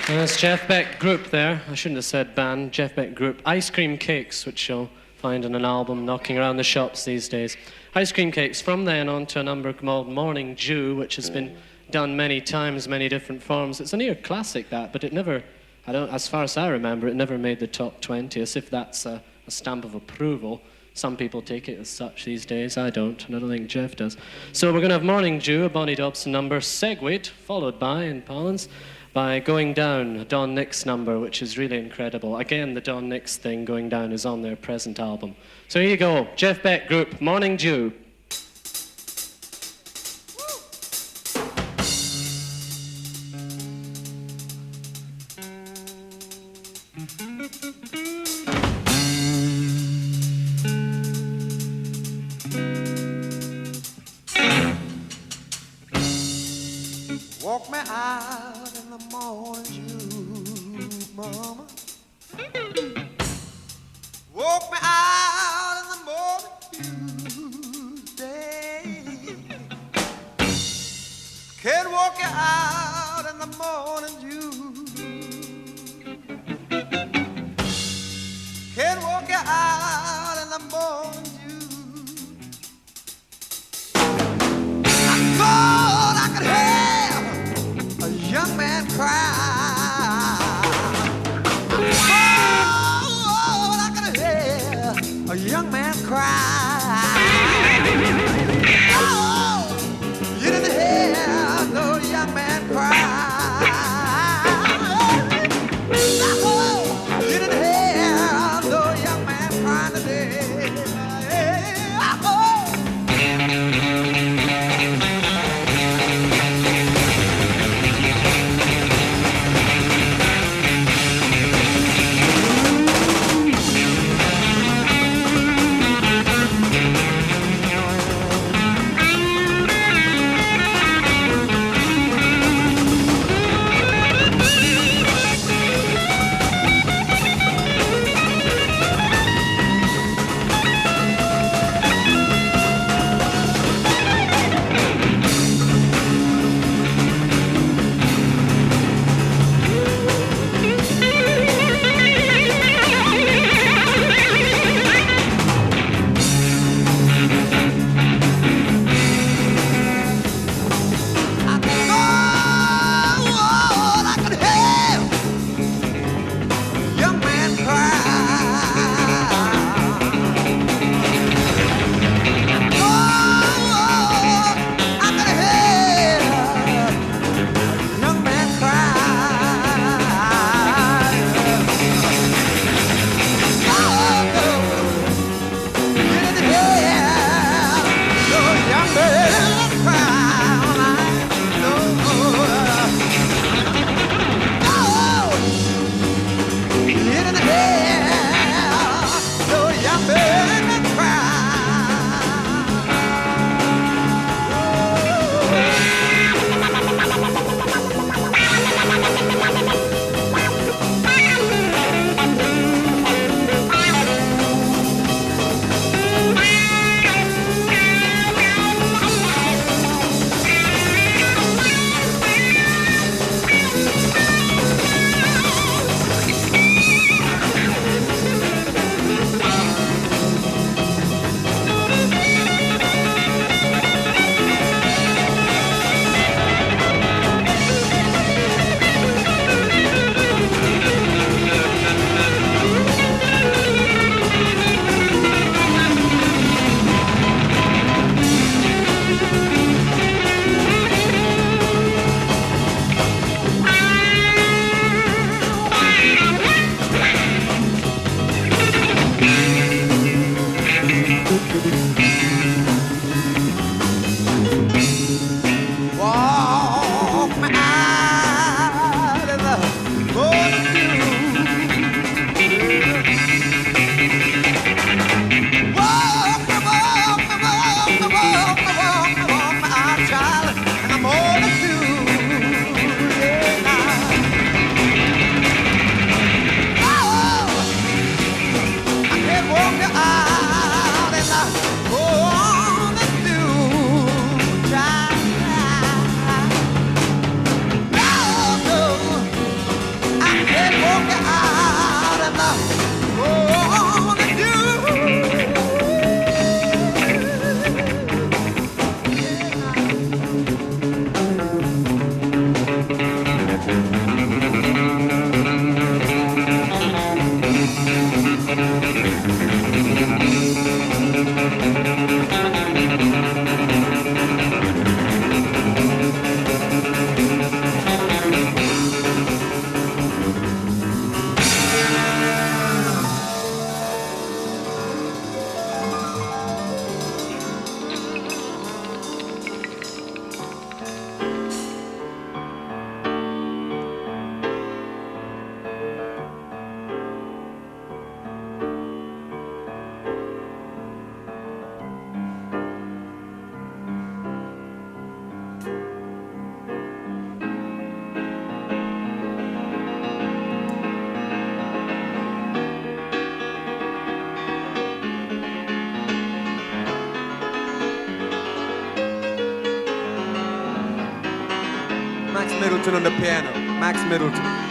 That's Jeff Beck Group there. I shouldn't have said band. Jeff Beck Group. Ice Cream Cakes, which you'll find in an album knocking around the shops these days. Ice Cream Cakes. From then on to a number called Morning Dew, which has been done many times, many different forms. It's a near classic, that, but it never, as far as I remember, it never made the top 20, as if that's a stamp of approval. Some people take it as such these days. I don't, and I don't think Jeff does. So we're going to have Morning Dew, a Bonnie Dobson number, segued, followed by, in Palin's, by Going Down, a Don Nix number, which is really incredible. Again, the Don Nix thing, Going Down, is on their present album. So here you go, Jeff Beck Group, Morning Dew. Walk me out in the morning dew, mama. Walk me out in the morning dew, day. Can't walk you out in the morning dew. Can't walk you out in the morning dew. I thought I could have a young man cry. Oh, I could hear a young man cry. Oh, you didn't hear no young man cry. Oh, you didn't hear no young man cry today. Walk you out in the Middleton on the piano. Max Middleton.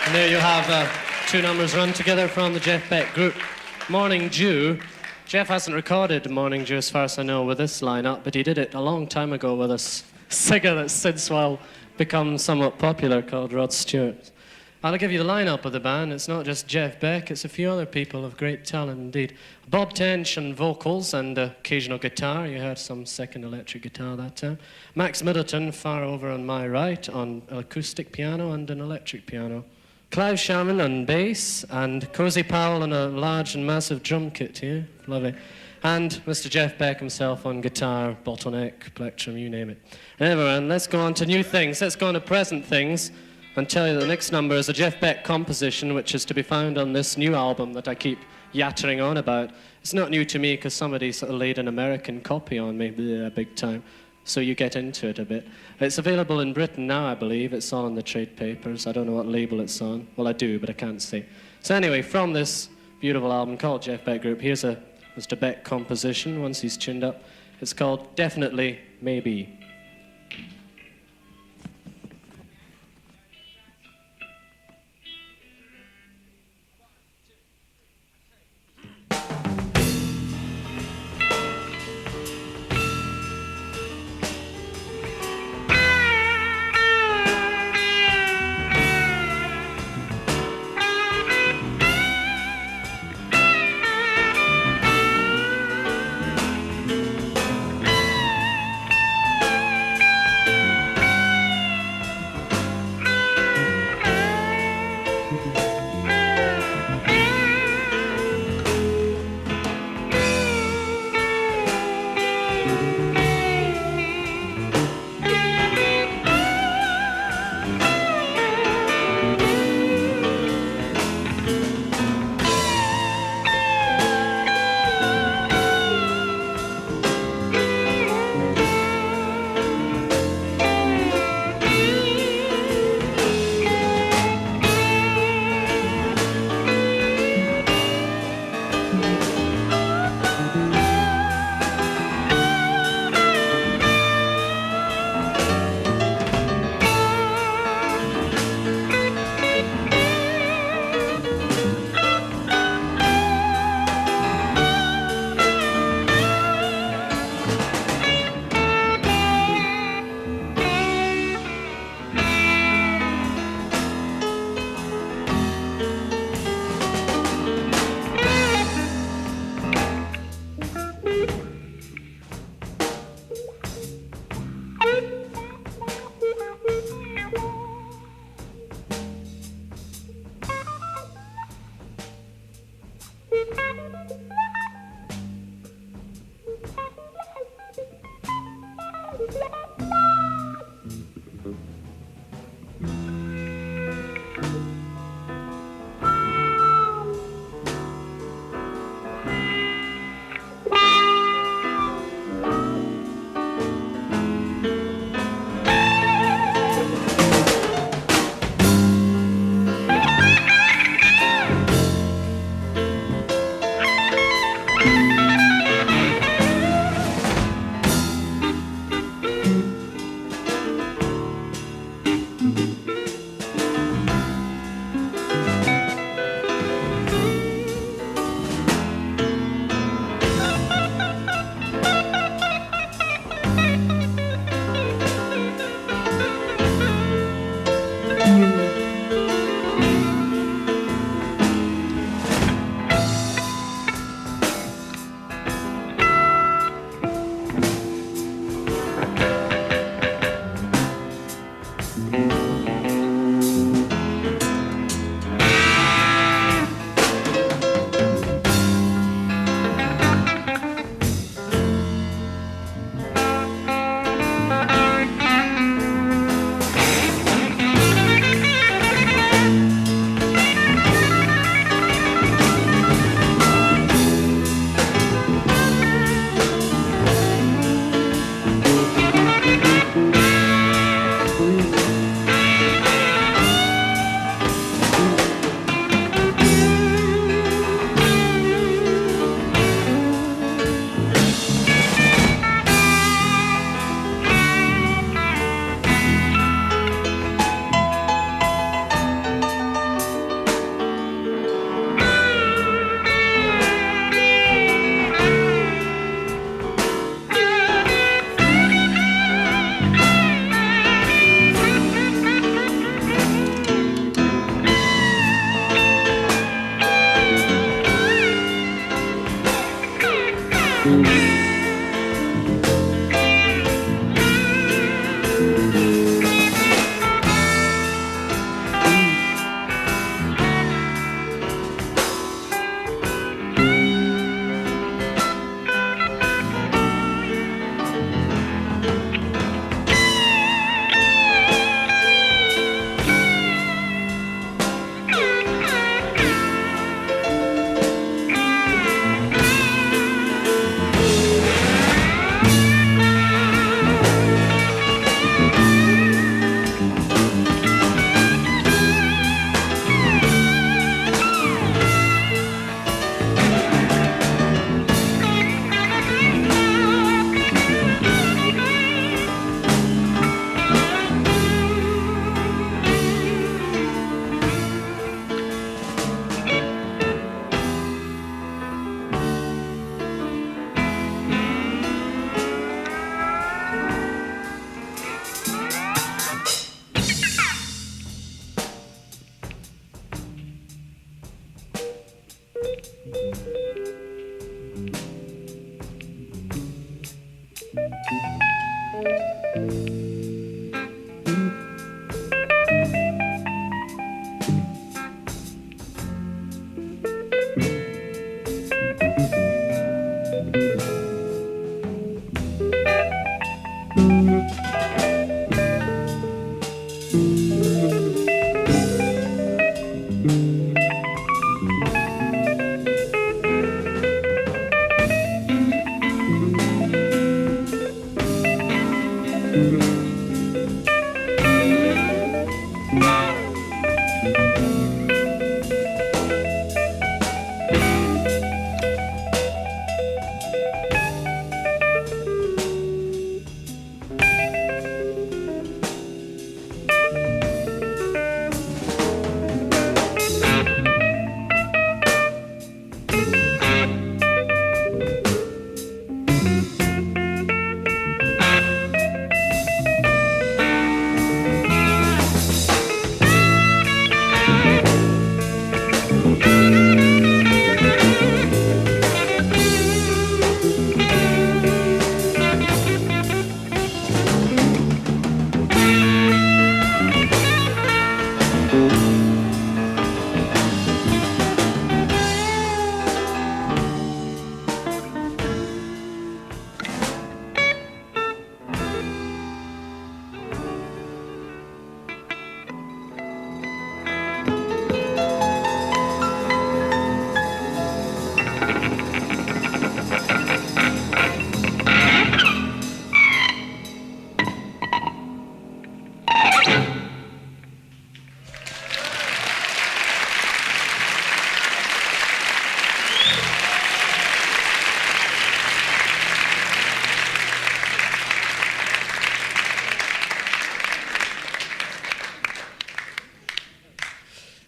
And there you have two numbers run together from the Jeff Beck Group. Morning Dew. Jeff hasn't recorded Morning Dew as far as I know with this lineup, but he did it a long time ago with a singer that's since well become somewhat popular called Rod Stewart. I'll give you the lineup of the band. It's not just Jeff Beck, it's a few other people of great talent indeed. Bob Tench on vocals and occasional guitar. You heard some second electric guitar that time. Max Middleton, far over on my right, on acoustic piano and an electric piano. Clive Sharman on bass, and Cozy Powell on a large and massive drum kit here. Lovely. And Mr. Jeff Beck himself on guitar, bottleneck, plectrum, you name it. Anyway, let's go on to new things. Let's go on to present things and tell you that the next number is a Jeff Beck composition, which is to be found on this new album that I keep yattering on about. It's not new to me because somebody sort of laid an American copy on me, big time. So you get into it a bit. It's available in Britain now, I believe. It's all in the trade papers. I don't know what label it's on. Well, I do, but I can't say. So anyway, from this beautiful album called Jeff Beck Group, here's a Mr. Beck composition once he's tuned up. It's called Definitely Maybe.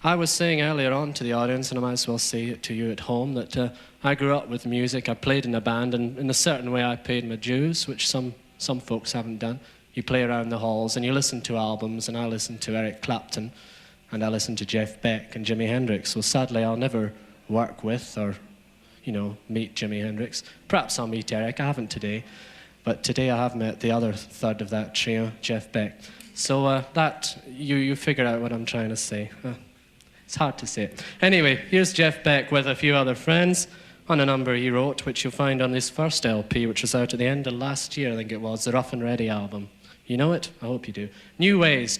I was saying earlier on to the audience, and I might as well say it to you at home, that I grew up with music. I played in a band, and in a certain way I paid my dues, which some folks haven't done. You play around the halls, and you listen to albums, and I listen to Eric Clapton, and I listen to Jeff Beck and Jimi Hendrix. So sadly, I'll never work with or, meet Jimi Hendrix. Perhaps I'll meet Eric. I haven't today. But today I have met the other third of that trio, Jeff Beck. So that, you figure out what I'm trying to say. It's hard to say. Anyway, here's Jeff Beck with a few other friends on a number he wrote, which you'll find on his first LP, which was out at the end of last year, I think it was, the Rough and Ready album. You know it? I hope you do. New Ways.